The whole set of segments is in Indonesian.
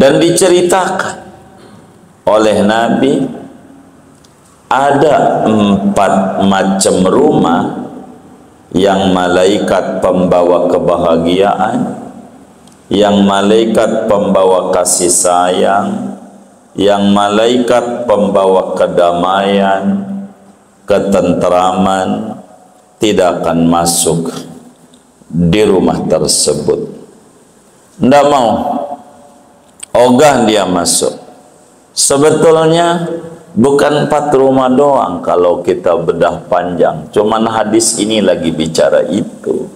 Dan diceritakan oleh Nabi ada 4 macam rumah yang malaikat pembawa kebahagiaan, yang malaikat pembawa kasih sayang, yang malaikat pembawa kedamaian, ketenteraman, tidak akan masuk di rumah tersebut. Tidak mau, ogah dia masuk. Sebetulnya bukan 4 rumah doang kalau kita bedah panjang, cuman hadis ini lagi bicara itu.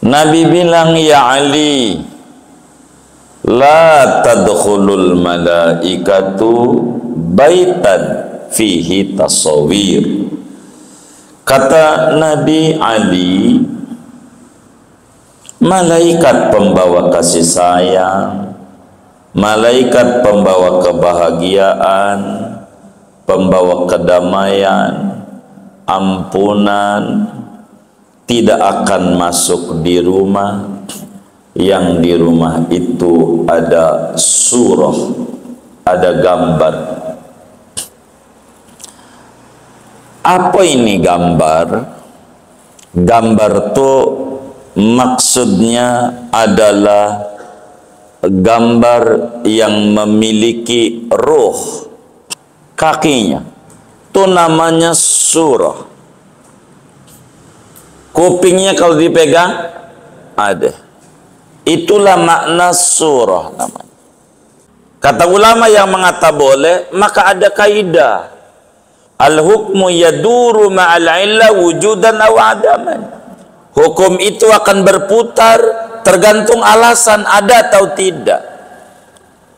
Nabi bilang, ya Ali, la tadkhulul malaikatu baitan fihi tasawir. Kata Nabi Ali, malaikat pembawa kasih sayang, malaikat pembawa kebahagiaan, pembawa kedamaian, ampunan, tidak akan masuk di rumah yang di rumah itu ada surah, ada gambar. Apa ini gambar? Gambar itu maksudnya adalah gambar yang memiliki ruh, kakinya itu namanya surah. Kupingnya kalau dipegang ada. Itulah makna surah namanya. Kata ulama yang mengata boleh, maka ada kaidah. Al-hukmu yaduru ma'al illa wujudan aw adaman. Hukum itu akan berputar tergantung alasan ada atau tidak.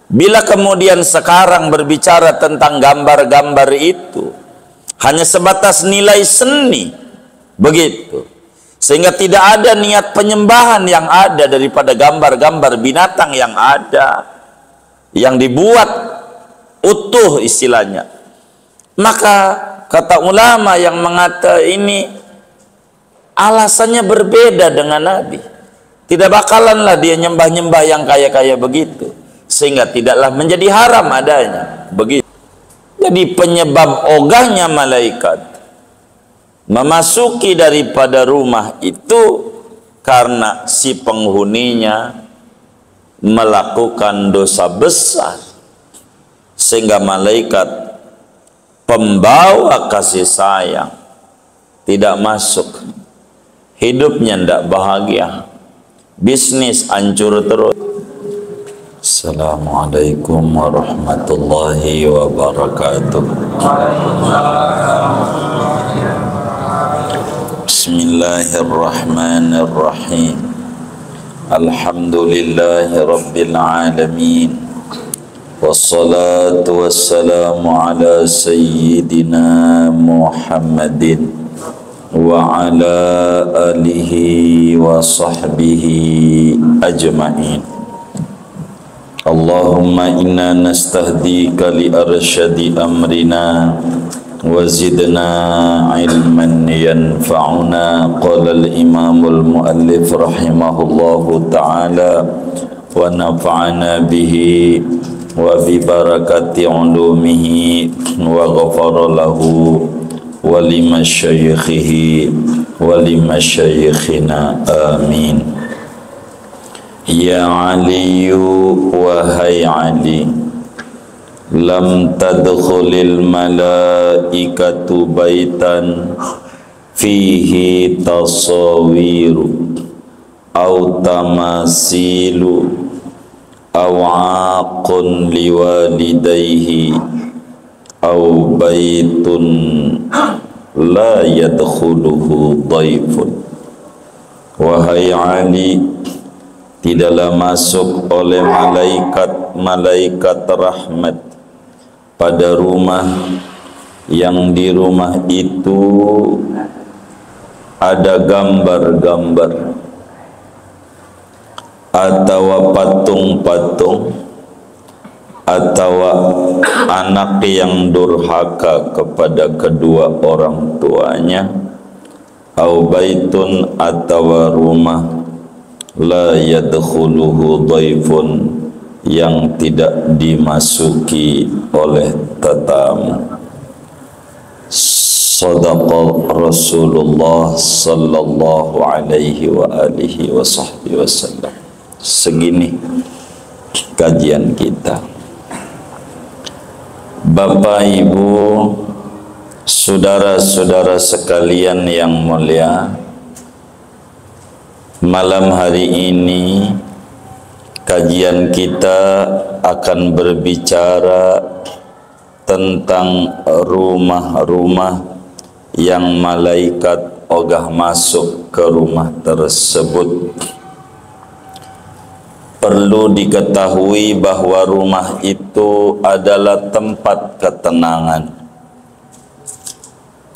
Bila kemudian sekarang berbicara tentang gambar-gambar itu hanya sebatas nilai seni, begitu, sehingga tidak ada niat penyembahan yang ada daripada gambar-gambar binatang yang ada, yang dibuat utuh istilahnya, maka kata ulama yang mengata ini alasannya berbeda dengan Nabi. Tidak bakalanlah dia nyembah-nyembah yang kaya-kaya begitu, sehingga tidaklah menjadi haram adanya begitu. Jadi penyebab ogahnya malaikat memasuki daripada rumah itu karena si penghuninya melakukan dosa besar, sehingga malaikat pembawa kasih sayang tidak masuk, hidupnya tidak bahagia, bisnis hancur terus. Assalamualaikum warahmatullahi wabarakatuh. Bismillahirrahmanirrahim. Alhamdulillahi rabbil alamin. Wassalatu wassalamu ala sayyidina Muhammadin wa ala alihi wa sahbihi ajma'in. Allahumma inna nastahdika li arsyadi amrina wa zidna ilman yanfa'una. Qala al-imamul muallif rahimahullahu ta'ala wa nafa'ana bihi wa bi barakati ulumihi wa ghafara lahu wa limasyayikhihi wa limasyayikhina amin. Ya Aliyu wahai Ali, lam tadkhulil malaikatu baitan fihi tasawiru au tamasilu au aqun liwalidayhi au baitun la yadkhuluhu dhaifun. Wahai Ali, tidaklah masuk oleh malaikat rahmat pada rumah yang di rumah itu ada gambar-gambar atau patung-patung atau anak yang durhaka kepada kedua orang tuanya, au baitun atau rumah la yadkhuluhu dhaifun, yang tidak dimasuki oleh tetamu. Sadaqa Rasulullah sallallahu alaihi wa alihi wa sahbihi wasallam. Segini kajian kita. Bapak, Ibu, saudara-saudara sekalian yang mulia, malam hari ini kajian kita akan berbicara tentang rumah-rumah yang malaikat ogah masuk ke rumah tersebut. Perlu diketahui bahwa rumah itu adalah tempat ketenangan.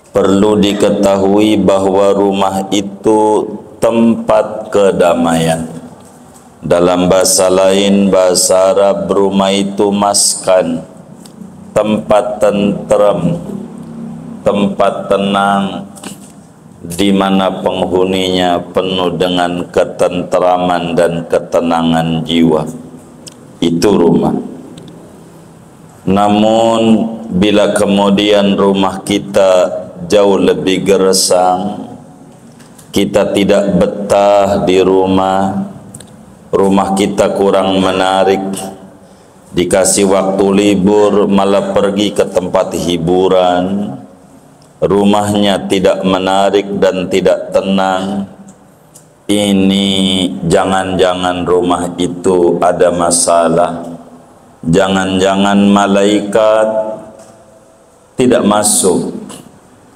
Perlu diketahui bahwa rumah itu tempat kedamaian. Dalam bahasa lain, bahasa Arab, rumah itu maskan, tempat tenteram, tempat tenang, di mana penghuninya penuh dengan ketenteraman dan ketenangan jiwa. Itu rumah. Namun bila kemudian rumah kita jauh lebih gersang, kita tidak betah di rumah, rumah kita kurang menarik, dikasih waktu libur malah pergi ke tempat hiburan, rumahnya tidak menarik dan tidak tenang, ini jangan-jangan rumah itu ada masalah. Jangan-jangan malaikat tidak masuk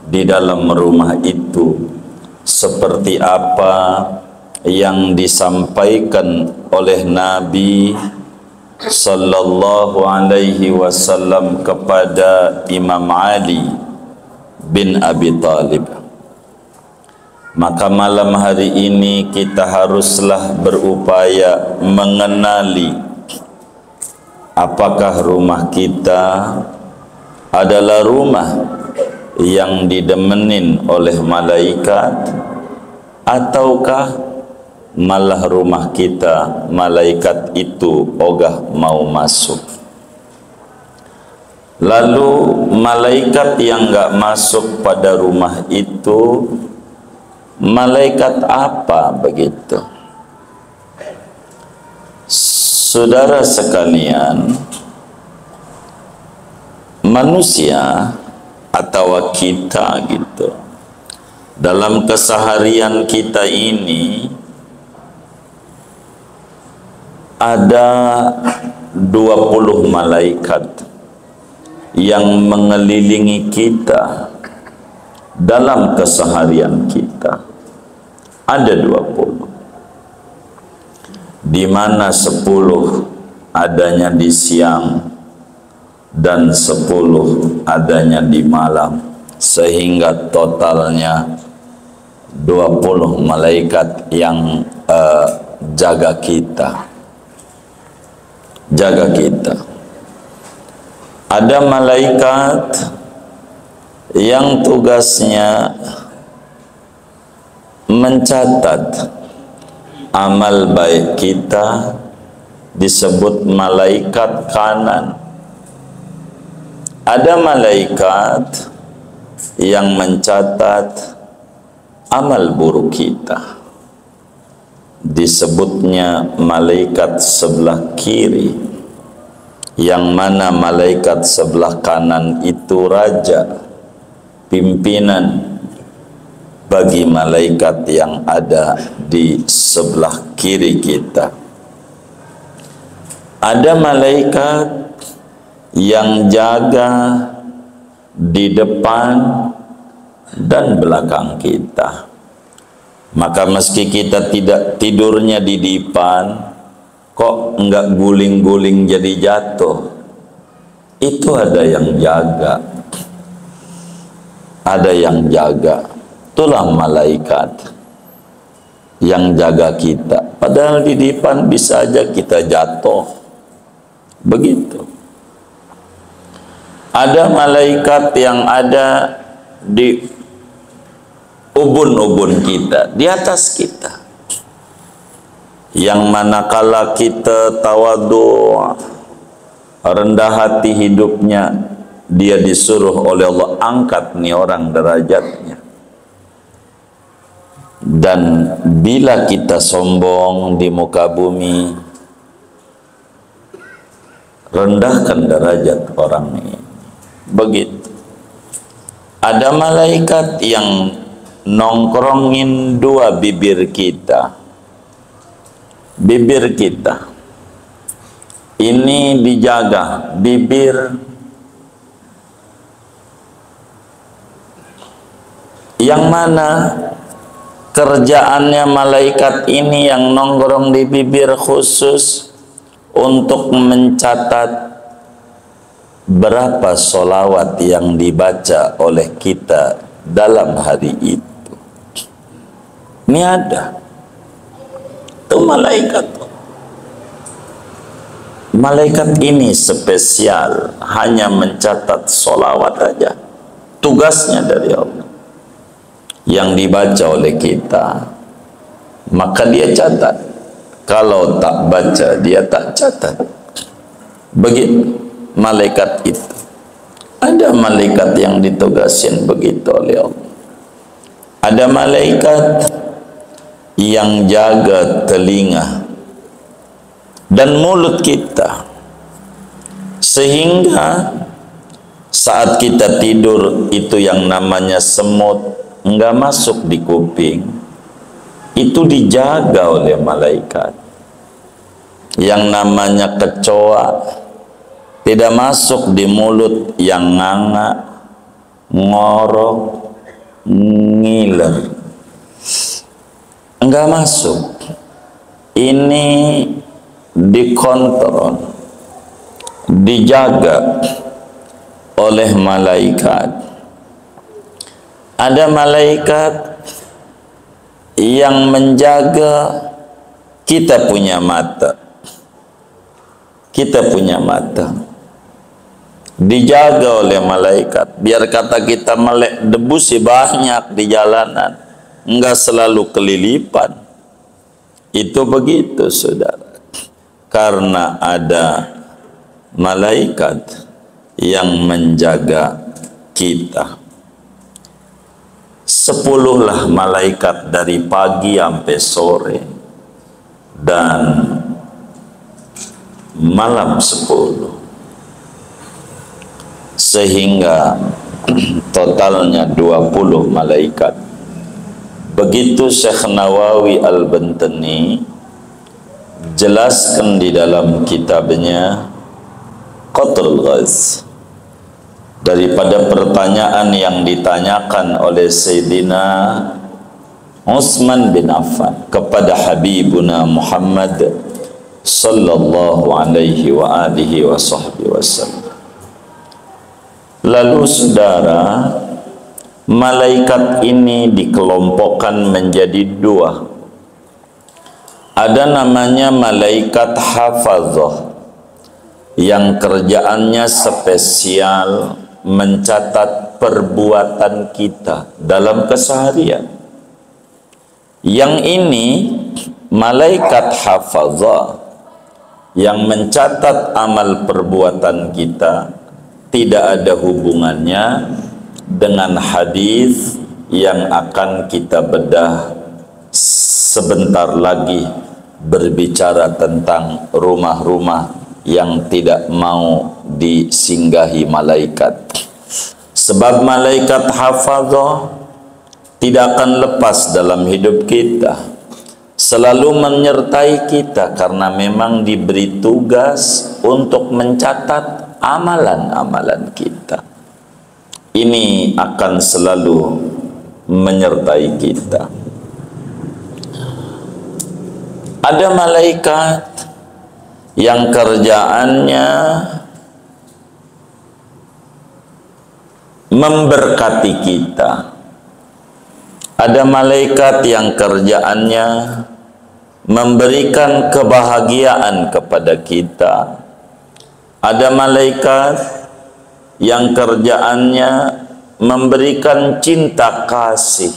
di dalam rumah itu, seperti apa yang disampaikan oleh Nabi sallallahu alaihi wasallam kepada Imam Ali bin Abi Thalib. Maka malam hari ini kita haruslah berupaya mengenali apakah rumah kita adalah rumah yang didemenin oleh malaikat, ataukah malah rumah kita malaikat itu ogah mau masuk. Lalu malaikat yang enggak masuk pada rumah itu malaikat apa begitu? Saudara sekalian, manusia atau kita gitu, dalam keseharian kita ini ada 20 malaikat yang mengelilingi kita dalam keseharian kita. Ada 20, di mana 10 adanya di siang dan 10 adanya di malam, sehingga totalnya 20 malaikat yang jaga kita. Jaga kita. Ada malaikat yang tugasnya mencatat amal baik kita, disebut malaikat kanan. Ada malaikat yang mencatat amal buruk kita, disebutnya malaikat sebelah kiri, yang mana malaikat sebelah kanan itu raja, pimpinan bagi malaikat yang ada di sebelah kiri kita. Ada malaikat yang jaga di depan dan belakang kita. Maka meski kita tidak tidurnya di depan, kok enggak guling-guling jadi jatuh, itu ada yang jaga. Ada yang jaga. Itulah malaikat yang jaga kita. Padahal di depan bisa aja kita jatuh. Begitu. Ada malaikat yang ada di ubun-ubun kita, di atas kita. yang manakala kita tawadhu, rendah hati hidupnya, dia disuruh oleh Allah angkat nih orang derajatnya. Dan bila kita sombong di muka bumi, rendahkan derajat orang ini. Begitu. Ada malaikat yang nongkrongin dua bibir kita. Bibir kita ini dijaga, bibir yang mana kerjaannya malaikat ini yang nongkrong di bibir khusus untuk mencatat berapa solawat yang dibaca oleh kita dalam hari itu. Ini ada. Itu malaikat. Malaikat ini spesial, hanya mencatat solawat aja. Tugasnya dari Allah. Yang dibaca oleh kita, maka dia catat. Kalau tak baca, dia tak catat. Begitu malaikat itu. Ada malaikat yang ditugasin begitu oleh Allah. Ada malaikat yang jaga telinga dan mulut kita, sehingga saat kita tidur itu yang namanya semut enggak masuk di kuping, itu dijaga oleh malaikat. Yang namanya kecoa tidak masuk di mulut yang nganga, ngorok, ngiler, enggak masuk. Ini dikontrol, dijaga oleh malaikat. Ada malaikat yang menjaga kita punya mata. Kita punya mata dijaga oleh malaikat, biar kata kita melek debu sih banyak di jalanan, enggak selalu kelilipan. Itu begitu saudara, karena ada malaikat yang menjaga kita. 10 malaikat dari pagi sampai sore, dan malam 10, sehingga totalnya 20 malaikat. Begitu Syekh Nawawi Al-Bantani jelaskan di dalam kitabnya Qatrul Ghaz, daripada pertanyaan yang ditanyakan oleh Sayyidina Utsman bin Affan kepada Habibuna Muhammad sallallahu alaihi wa alihi wa sahbihi wasallam. Lalu saudara, malaikat ini dikelompokkan menjadi 2. Ada namanya malaikat hafazah yang kerjaannya spesial mencatat perbuatan kita dalam keseharian. Yang ini malaikat hafazah yang mencatat amal perbuatan kita tidak ada hubungannya dengan hadis yang akan kita bedah sebentar lagi, berbicara tentang rumah-rumah yang tidak mau disinggahi malaikat. Sebab malaikat hafazah tidak akan lepas dalam hidup kita, selalu menyertai kita, karena memang diberi tugas untuk mencatat amalan-amalan kita. Ini akan selalu menyertai kita. Ada malaikat yang kerjaannya memberkati kita. Ada malaikat yang kerjaannya memberikan kebahagiaan kepada kita. Ada malaikat yang kerjaannya memberikan cinta kasih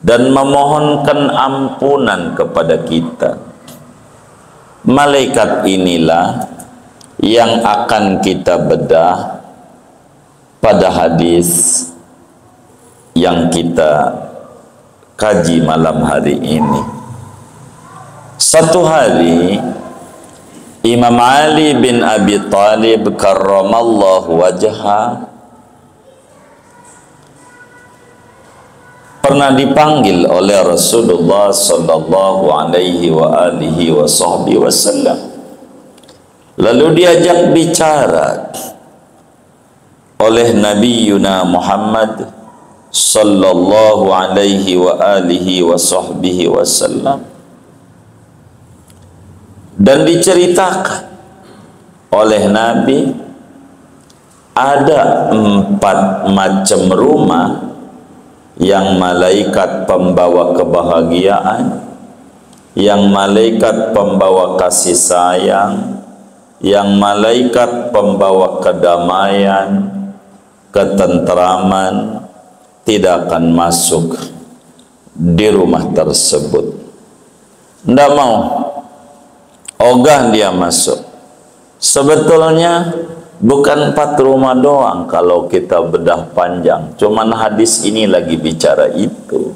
dan memohonkan ampunan kepada kita. Malaikat inilah yang akan kita bedah pada hadis yang kita kaji malam hari ini. Satu hari Imam Ali bin Abi Thalib karramallahu wajha pernah dipanggil oleh Rasulullah sallallahu alaihi wa alihi wa sahbihi wasallam. Lalu diajak bicara oleh Nabi Yuna Muhammad sallallahu alaihi wa alihi wa sahbihi wasallam, dan diceritakan oleh Nabi ada 4 macam rumah yang malaikat pembawa kebahagiaan, yang malaikat pembawa kasih sayang, yang malaikat pembawa kedamaian, ketentraman, tidak akan masuk di rumah tersebut. Tidak mau, ogah dia masuk. Sebetulnya bukan 4 rumah doang kalau kita bedah panjang, cuman hadis ini lagi bicara itu.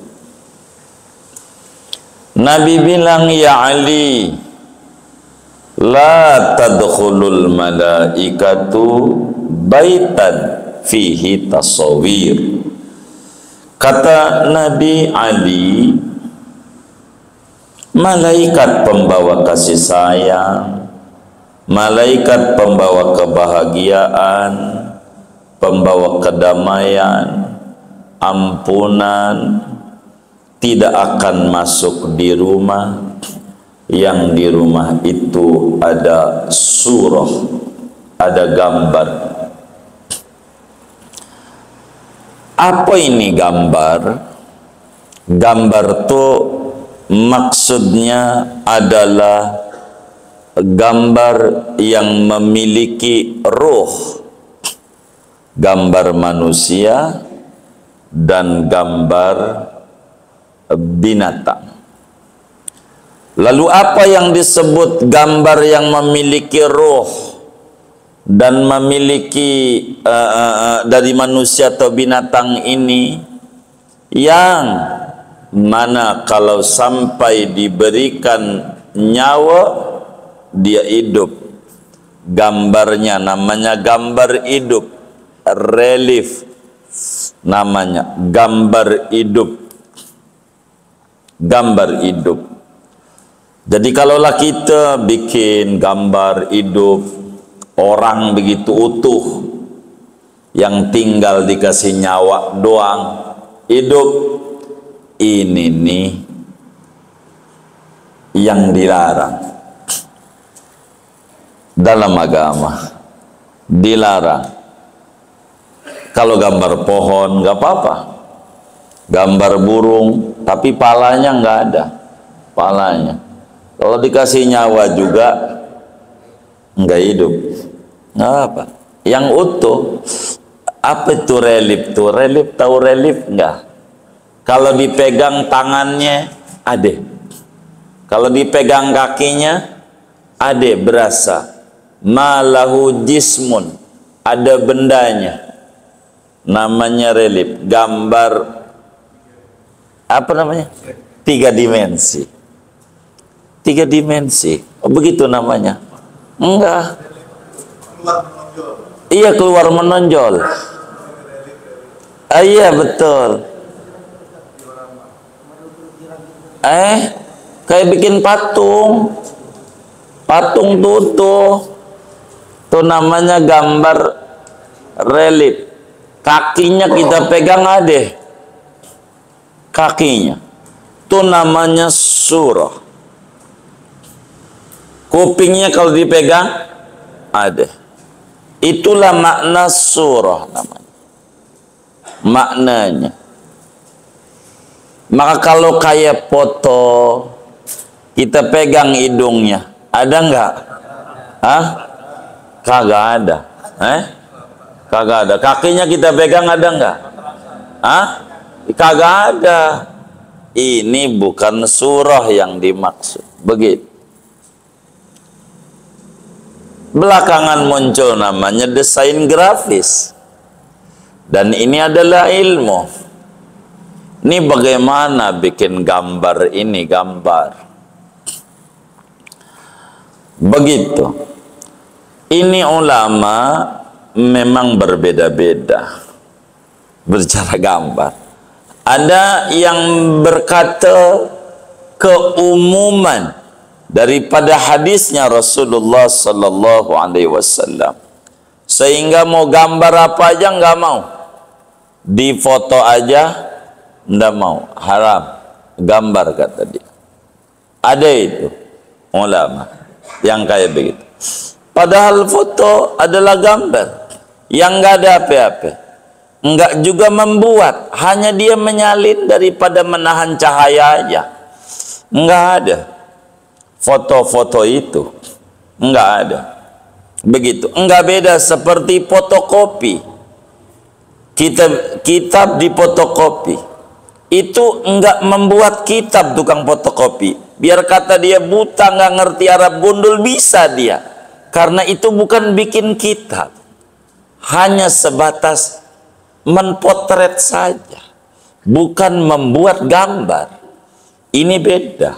Nabi bilang, ya Ali, la tadkhulul malaikatu baitan fihi tasawir. Kata Nabi Ali, malaikat pembawa kasih sayang, malaikat pembawa kebahagiaan, pembawa kedamaian, ampunan, tidak akan masuk di rumah yang di rumah itu ada surah, ada gambar. Apa ini gambar? Gambar itu maksudnya adalah gambar yang memiliki ruh, gambar manusia dan gambar binatang. Lalu apa yang disebut gambar yang memiliki ruh dan memiliki dari manusia atau binatang ini? Yang mana kalau sampai diberikan nyawa dia hidup. Gambarnya namanya gambar hidup, relief namanya, gambar hidup, gambar hidup. Jadi kalaulah kita bikin gambar hidup orang begitu utuh, yang tinggal dikasih nyawa doang, hidup, ini nih yang dilarang dalam agama, dilarang. Kalau gambar pohon nggak apa-apa, gambar burung tapi palanya nggak ada, palanya. Kalau dikasih nyawa juga nggak hidup, nggak apa. Yang utuh, apa itu relief tuh? Relief, tahu relief nggak? Kalau dipegang tangannya ada, kalau dipegang kakinya ada, berasa. Malahu jismun, ada bendanya, namanya relief. Gambar apa namanya? 3 dimensi. 3 dimensi, oh, begitu namanya? Enggak. Iya, keluar menonjol. Iya betul. Kayak bikin patung, patung tuh namanya gambar relief. Kakinya kita pegang ada, kakinya tuh namanya surah. Kupingnya kalau dipegang ada. Itulah makna surah namanya, maknanya. Maka kalau kayak foto kita pegang hidungnya, ada nggak? Hah? Kagak ada. Kagak ada. Kakinya kita pegang, ada nggak? Hah? Kagak ada. ini bukan surah yang dimaksud. Begitu. Belakangan muncul namanya desain grafis. Dan ini adalah ilmu. Ini bagaimana bikin gambar ini, gambar. Begitu. Ini ulama memang berbeda-beda bercara gambar. Ada yang berkata keumuman daripada hadisnya Rasulullah sallallahu alaihi wasallam, sehingga mau gambar apa aja nggak mau, di foto aja nggak mau, haram gambar kata dia. Ada itu ulama yang kayak begitu. Padahal foto adalah gambar yang nggak ada apa-apa, nggak juga membuat, hanya dia menyalin daripada menahan cahaya aja. Nggak ada foto-foto itu, nggak ada. Begitu, nggak beda seperti fotokopi. Kitab di fotokopi itu nggak membuat kitab tukang fotokopi. Biar kata dia buta, nggak ngerti Arab gundul, bisa dia, karena itu bukan bikin kitab, hanya sebatas menpotret saja, bukan membuat gambar. Ini beda.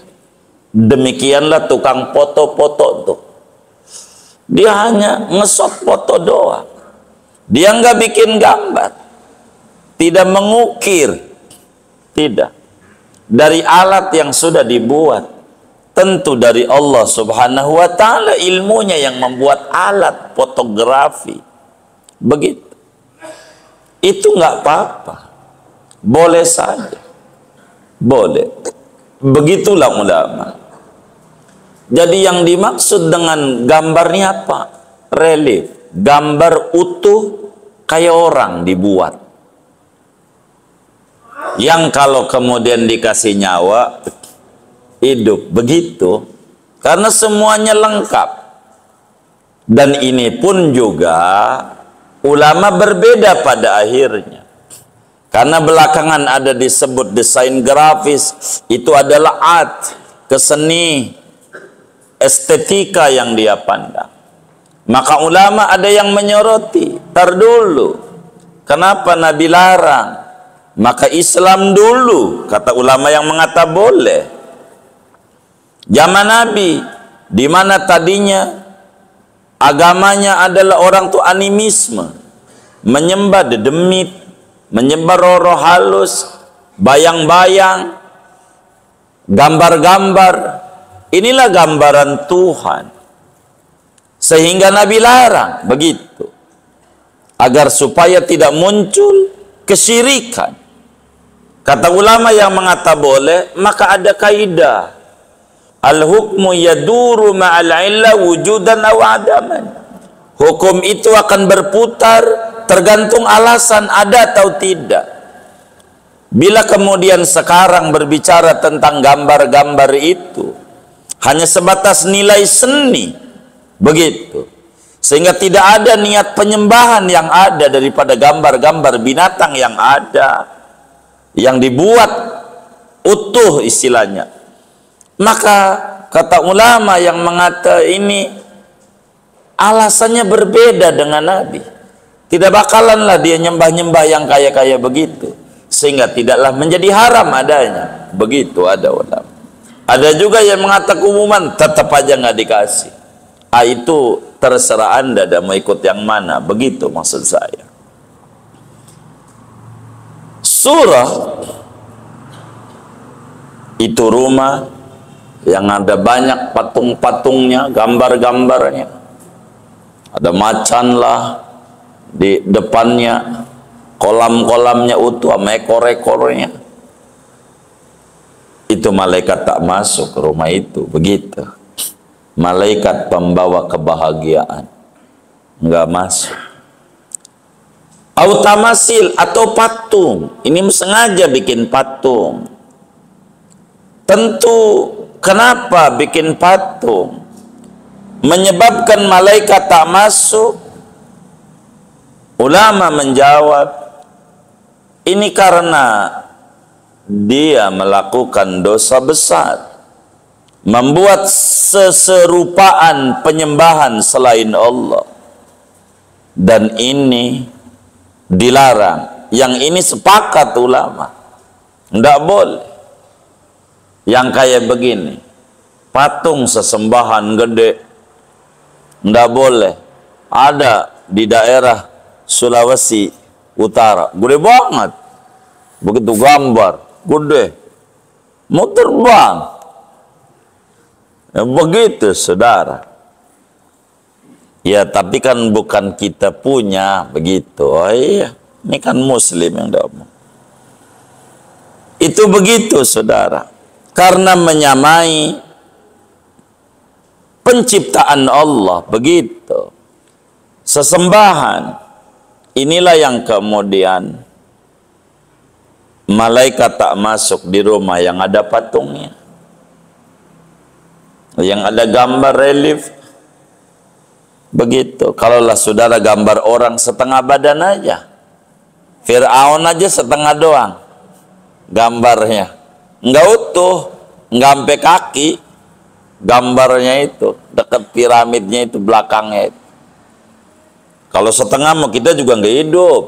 Demikianlah tukang foto-foto tuh, dia hanya ngesot foto doang, dia nggak bikin gambar, tidak mengukir, tidak, dari alat yang sudah dibuat, tentu dari Allah subhanahu wa ta'ala ilmunya yang membuat alat fotografi. Begitu. Itu nggak apa-apa, boleh saja, boleh. Begitulah ulama. Jadi yang dimaksud dengan gambarnya apa? Relief, gambar utuh kayak orang dibuat, yang kalau kemudian dikasih nyawa hidup. Begitu, karena semuanya lengkap. Dan ini pun juga ulama berbeda pada akhirnya, karena belakangan ada disebut desain grafis, itu adalah art, keseni, estetika yang dia pandang. Maka ulama ada yang menyoroti, tar dulu, kenapa Nabi larang? Maka Islam dulu, kata ulama yang mengata boleh. Zaman Nabi, di mana tadinya agamanya adalah orang tuh animisme, menyembah dedemit, menyembah roh-roh halus, bayang-bayang, gambar-gambar. Inilah gambaran Tuhan, sehingga Nabi larang begitu, agar supaya tidak muncul kesyirikan. Kata ulama yang mengata boleh, maka ada kaidah, al-hukmu yaduru ma'al illa wujudan aw adaman. Hukum itu akan berputar tergantung alasan ada atau tidak. Bila kemudian sekarang berbicara tentang gambar-gambar itu hanya sebatas nilai seni, begitu, sehingga tidak ada niat penyembahan yang ada daripada gambar-gambar binatang yang ada, yang dibuat utuh istilahnya. Maka kata ulama yang mengata ini alasannya berbeda dengan Nabi, tidak bakalanlah dia nyembah-nyembah yang kaya-kaya begitu, sehingga tidaklah menjadi haram adanya. Begitu ada ulama. Ada juga yang mengatakan umuman, tetap aja nggak dikasih. Itu terserah Anda dan mau ikut yang mana. Begitu maksud saya. Surah itu rumah yang ada banyak patung-patungnya, gambar-gambarnya. Ada macan lah di depannya, kolam-kolamnya utuh sama ekor-ekornya. Itu malaikat tak masuk ke rumah itu. Begitu, malaikat pembawa kebahagiaan nggak masuk. Autamasil atau patung, ini sengaja bikin patung. Tentu kenapa bikin patung? Menyebabkan malaikat tak masuk. Ulama menjawab, ini karena dia melakukan dosa besar, membuat seserupaan penyembahan selain Allah, dan ini dilarang. Yang ini sepakat ulama, tidak boleh. Yang kayak begini, patung sesembahan gede, tidak boleh. Ada di daerah Sulawesi Utara, gede banget, begitu gambar gede, mau terbang. Ya, begitu saudara. Ya tapi kan bukan kita punya begitu. Oh iya, ini kan muslim yang ngomong. Itu begitu saudara. Karena menyamai penciptaan Allah, begitu. Sesembahan. Inilah yang kemudian malaikat tak masuk di rumah yang ada patungnya, yang ada gambar relief. Begitu. Kalaulah saudara gambar orang setengah badan aja, Fir'aun aja setengah doang gambarnya, nggak utuh, nggak sampai kaki gambarnya itu, dekat piramidnya itu, belakangnya itu. Kalau setengah mau kita juga nggak hidup.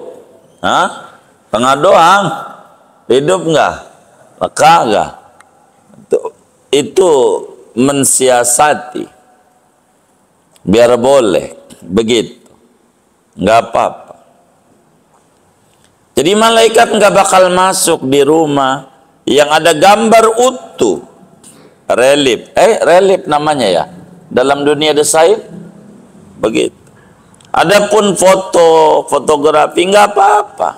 Hah? Setengah doang hidup nggak? Kagak. Itu mensiasati biar boleh begitu, nggak apa-apa. Jadi malaikat nggak bakal masuk di rumah yang ada gambar utuh, relief, relief namanya ya dalam dunia desain, begitu. Adapun fotografi nggak apa-apa,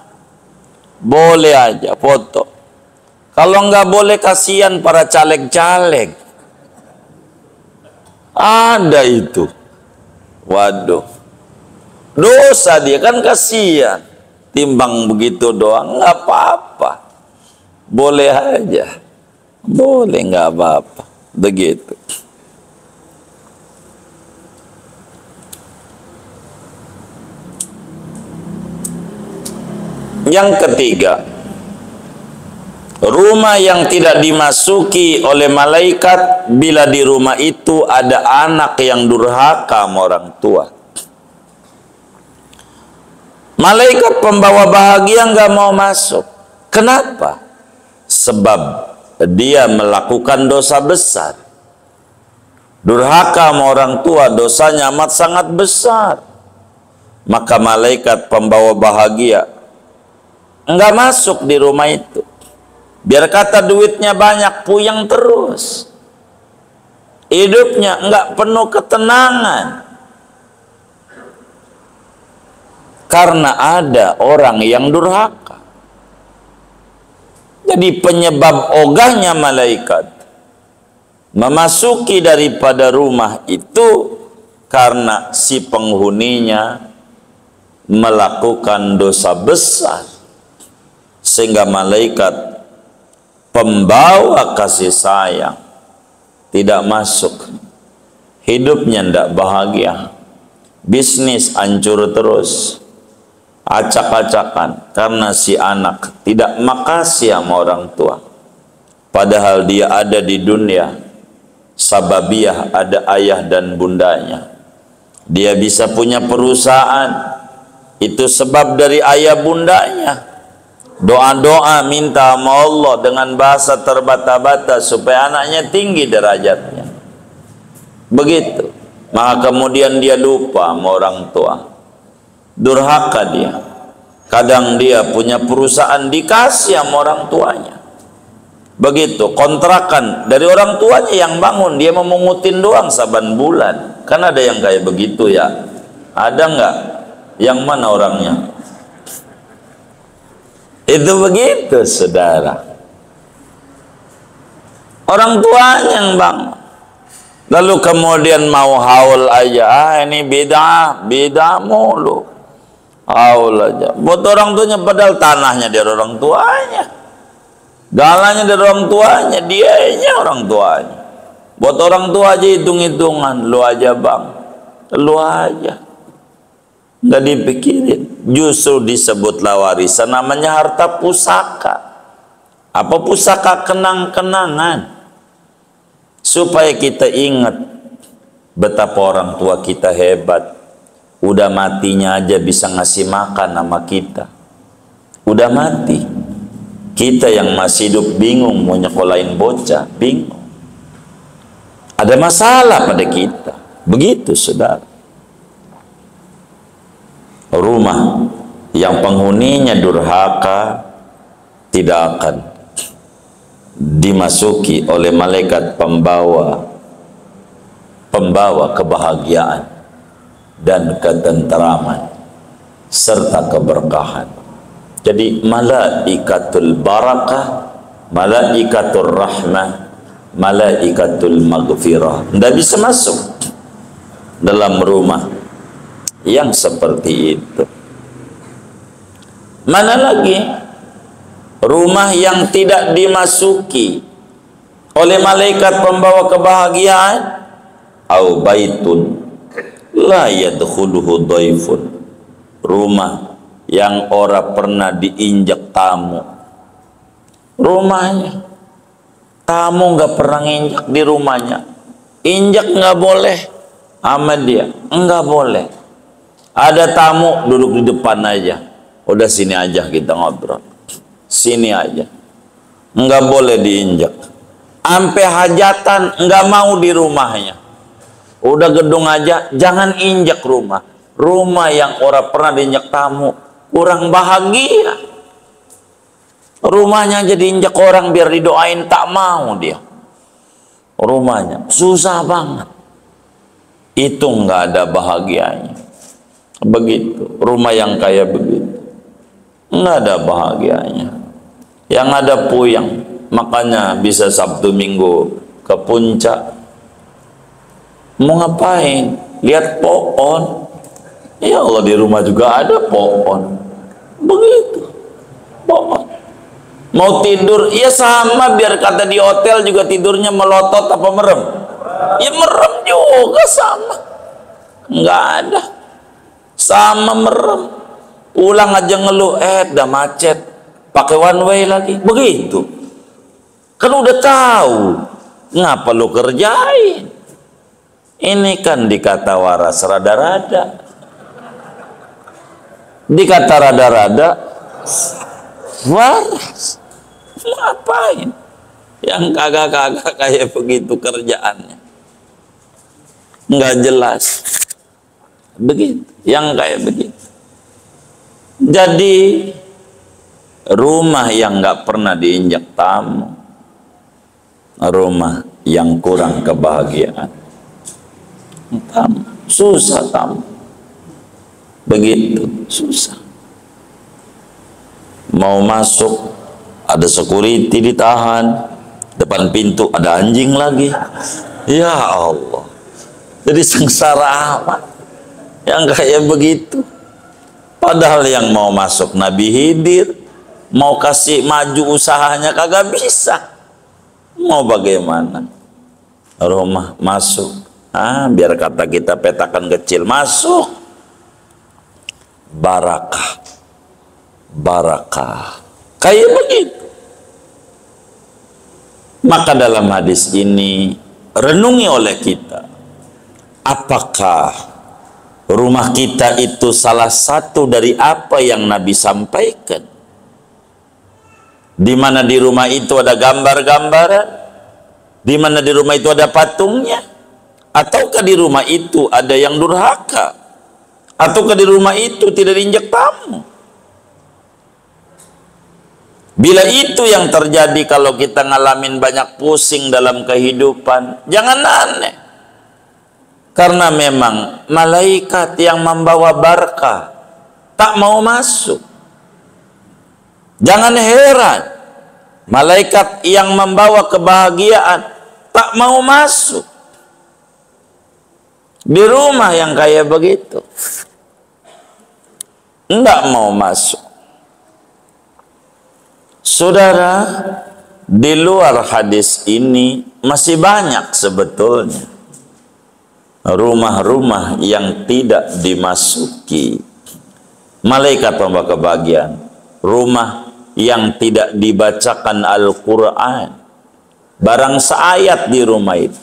boleh aja foto. Kalau nggak boleh, kasihan para caleg-caleg, ada itu. Waduh, dosa dia kan, kasihan. Timbang begitu doang, nggak apa-apa, boleh aja, boleh, nggak apa-apa, begitu. Yang ketiga, rumah yang tidak dimasuki oleh malaikat bila di rumah itu ada anak yang durhaka sama orang tua. Malaikat pembawa bahagia nggak mau masuk. Kenapa? Sebab dia melakukan dosa besar. Durhaka sama orang tua, dosanya amat sangat besar. Maka malaikat pembawa bahagia nggak masuk di rumah itu. Biar kata duitnya banyak, puyeng terus. Hidupnya nggak penuh ketenangan. Karena ada orang yang durhaka. Jadi penyebab ogahnya malaikat memasuki daripada rumah itu karena si penghuninya melakukan dosa besar, sehingga malaikat pembawa kasih sayang tidak masuk. Hidupnya tidak bahagia, bisnis hancur terus, acak-acakan karena si anak tidak makasih sama orang tua. Padahal dia ada di dunia sababiah, ada ayah dan bundanya. Dia bisa punya perusahaan, itu sebab dari ayah bundanya. Doa-doa minta sama Allah dengan bahasa terbata-bata supaya anaknya tinggi derajatnya. Begitu. Maka kemudian dia lupa sama orang tua. Durhaka dia. Kadang dia punya perusahaan dikasih sama orang tuanya. Begitu, kontrakan dari orang tuanya yang bangun, dia memungutin doang saban bulan. Kan ada yang kayak begitu ya. Ada nggak? Yang mana orangnya? Itu begitu saudara. Orang tuanya yang bangun. Lalu kemudian mau haul aja, ini beda mulu. Haul aja. Buat orang tuanya, padahal tanahnya dari orang tuanya. Galanya dari orang tuanya, dianya orang tuanya. Buat orang tua aja hitung-hitungan, lu aja bang, lu aja. Nggak dipikirin. Justru disebutlah warisan, namanya harta pusaka. apa pusaka kenang-kenangan, supaya kita ingat betapa orang tua kita hebat. Udah matinya aja bisa ngasih makan sama kita. Udah mati, kita yang masih hidup bingung mau nyekolahin bocah, bingung. Ada masalah pada kita. Begitu saudara. Rumah yang penghuninya durhaka tidak akan dimasuki oleh malaikat pembawa kebahagiaan dan ketenteraman serta keberkahan. Jadi malaikatul barakah, malaikatul rahmah, malaikatul maghfirah tidak bisa masuk dalam rumah yang seperti itu. Mana lagi rumah yang tidak dimasuki oleh malaikat pembawa kebahagiaan? Au baitun la yadkhuluhu dhaifun, rumah yang orang pernah diinjak tamu. Rumahnya tamu nggak pernah nginjak di rumahnya, injak nggak boleh sama dia, nggak boleh. Ada tamu duduk di depan aja, udah sini aja kita ngobrol, sini aja, nggak boleh diinjak. Sampai hajatan nggak mau di rumahnya, udah gedung aja jangan injak rumah. Rumah yang orang pernah diinjak tamu kurang bahagia. Rumahnya jadi injak orang biar didoain, tak mau dia. Rumahnya susah banget, itu nggak ada bahagianya. Begitu rumah yang kayak begitu, nggak ada bahagianya. Yang ada puyeng. Makanya bisa Sabtu Minggu ke puncak, mau ngapain? Lihat pohon. Ya Allah, di rumah juga ada pohon. Begitu pohon. Mau tidur ya sama, biar kata di hotel juga tidurnya melotot apa merem? Ya merem juga sama, nggak ada, sama merem. Pulang aja ngeluh, udah macet, pakai one way lagi. Begitu kan udah tahu, ngapa lu kerjain? Ini kan dikata waras rada-rada, dikata rada-rada waras. Ngapain? Yang kagak-kagak kayak begitu kerjaannya, nggak jelas. Begitu, yang kayak begitu. Jadi rumah yang nggak pernah diinjak tamu, rumah yang kurang kebahagiaan. Tamu susah, tamu begitu susah. Mau masuk ada security ditahan, depan pintu ada anjing lagi. Ya Allah, jadi sengsara amat yang kayak begitu. Padahal yang mau masuk Nabi Khidir, mau kasih maju usahanya kagak bisa. Mau bagaimana? Rumah masuk, biar kata kita petakan kecil, masuk barakah, barakah kayak begitu. Maka dalam hadis ini renungi oleh kita, apakah rumah kita itu salah satu dari apa yang Nabi sampaikan, di mana di rumah itu ada gambar-gambaran, di mana di rumah itu ada patungnya, ataukah di rumah itu ada yang durhaka, ataukah di rumah itu tidak diinjak tamu? Bila itu yang terjadi, kalau kita ngalamin banyak pusing dalam kehidupan, jangan aneh. Karena memang malaikat yang membawa berkah tak mau masuk. Jangan heran, malaikat yang membawa kebahagiaan tak mau masuk di rumah yang kayak begitu. Enggak mau masuk. Saudara, di luar hadis ini masih banyak sebetulnya rumah-rumah yang tidak dimasuki malaikat pembawa kebahagiaan, rumah yang tidak dibacakan Al-Quran. Barang seayat di rumah itu.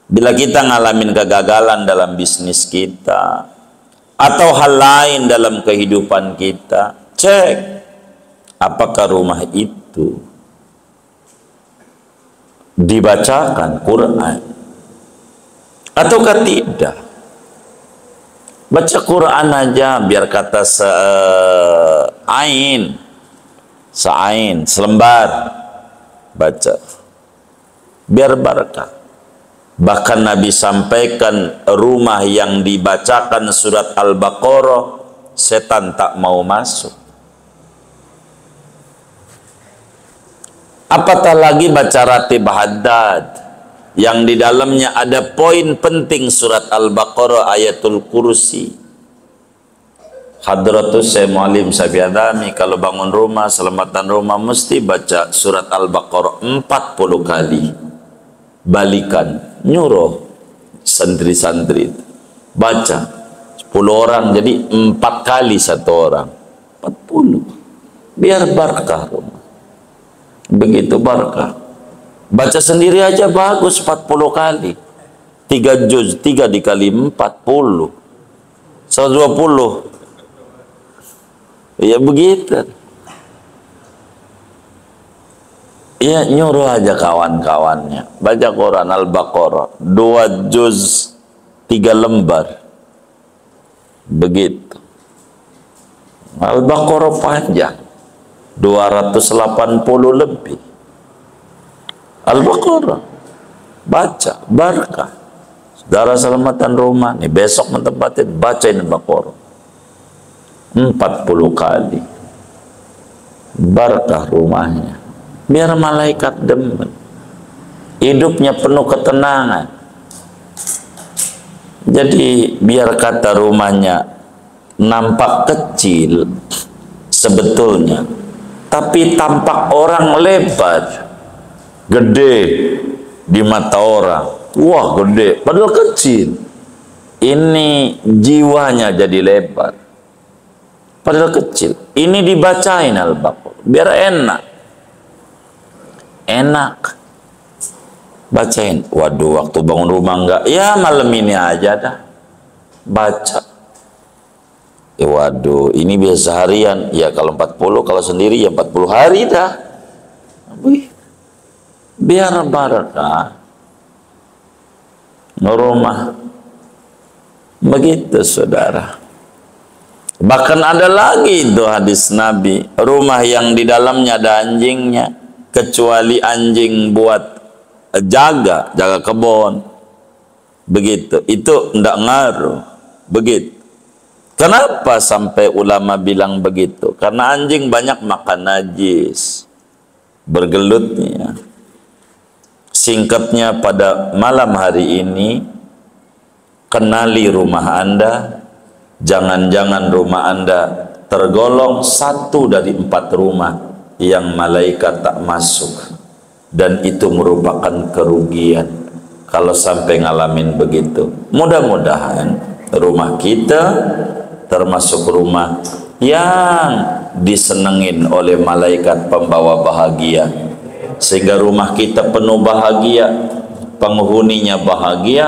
Bila kita ngalamin kegagalan dalam bisnis kita, atau hal lain dalam kehidupan kita, cek apakah rumah itu dibacakan Quran ataukah tidak. Baca Quran aja biar kata selembar baca biar barakah. Bahkan Nabi sampaikan rumah yang dibacakan surat Al-Baqarah setan tak mau masuk. Apatah lagi baca ratib haddad yang di dalamnya ada poin penting surat Al-Baqarah ayatul kursi. Hadratus Syekh Muallim Sabiadami kalau bangun rumah, selamatan rumah mesti baca surat Al-Baqarah 40 kali. Balikan, nyuruh santri-santri baca 10 orang jadi 4 kali satu orang 40 biar barakah rumah. Begitu barakah. Baca sendiri aja bagus 40 kali 3 juz, 3 dikali 40 120. Ya begitu. Ya nyuruh aja kawan-kawannya baca Quran Al-Baqarah 2 juz 3 lembar. Begitu. Al-Baqarah panjang 280 lebih. Al-Baqarah baca barakah. Saudara selamatan rumah nih besok mentempatin bacain Al-Baqarah 40 kali. Barakah rumahnya. Biar malaikat demen. Hidupnya penuh ketenangan. Jadi biar kata rumahnya nampak kecil sebetulnya, tapi tampak orang lebar, gede di mata orang. Wah gede, padahal kecil. Ini jiwanya jadi lebar, padahal kecil. Ini dibacain Al-Baqarah biar enak bacain. Waduh waktu bangun rumah enggak, ya malam ini aja dah baca. Ya waduh ini biasa harian, ya kalau 40 kalau sendiri ya 40 hari dah. Wih, biar barakah rumah. Begitu saudara. Bahkan ada lagi itu hadis Nabi, rumah yang di dalamnya ada anjingnya kecuali anjing buat jaga kebun. Begitu. Itu enggak ngaruh. Begitu. Kenapa sampai ulama bilang begitu? Karena anjing banyak makan najis. Bergelutnya. Singkatnya pada malam hari ini, kenali rumah Anda. Jangan-jangan rumah Anda tergolong 1 dari 4 rumah yang malaikat tak masuk, dan itu merupakan kerugian kalau sampai ngalamin begitu. Mudah-mudahan rumah kita termasuk rumah yang disenengin oleh malaikat pembawa bahagia, sehingga rumah kita penuh bahagia, penghuninya bahagia,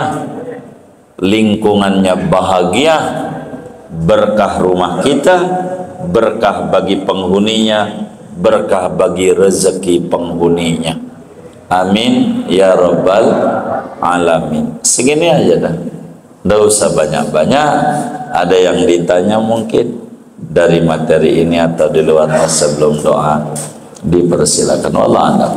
lingkungannya bahagia, berkah rumah kita, berkah bagi penghuninya, berkah bagi rezeki penghuninya. Amin ya rabbal alamin. Segini aja dah, nggak usah banyak-banyak. Ada yang ditanya mungkin dari materi ini atau di luar sebelum doa, dipersilakan. Wallah a'lam.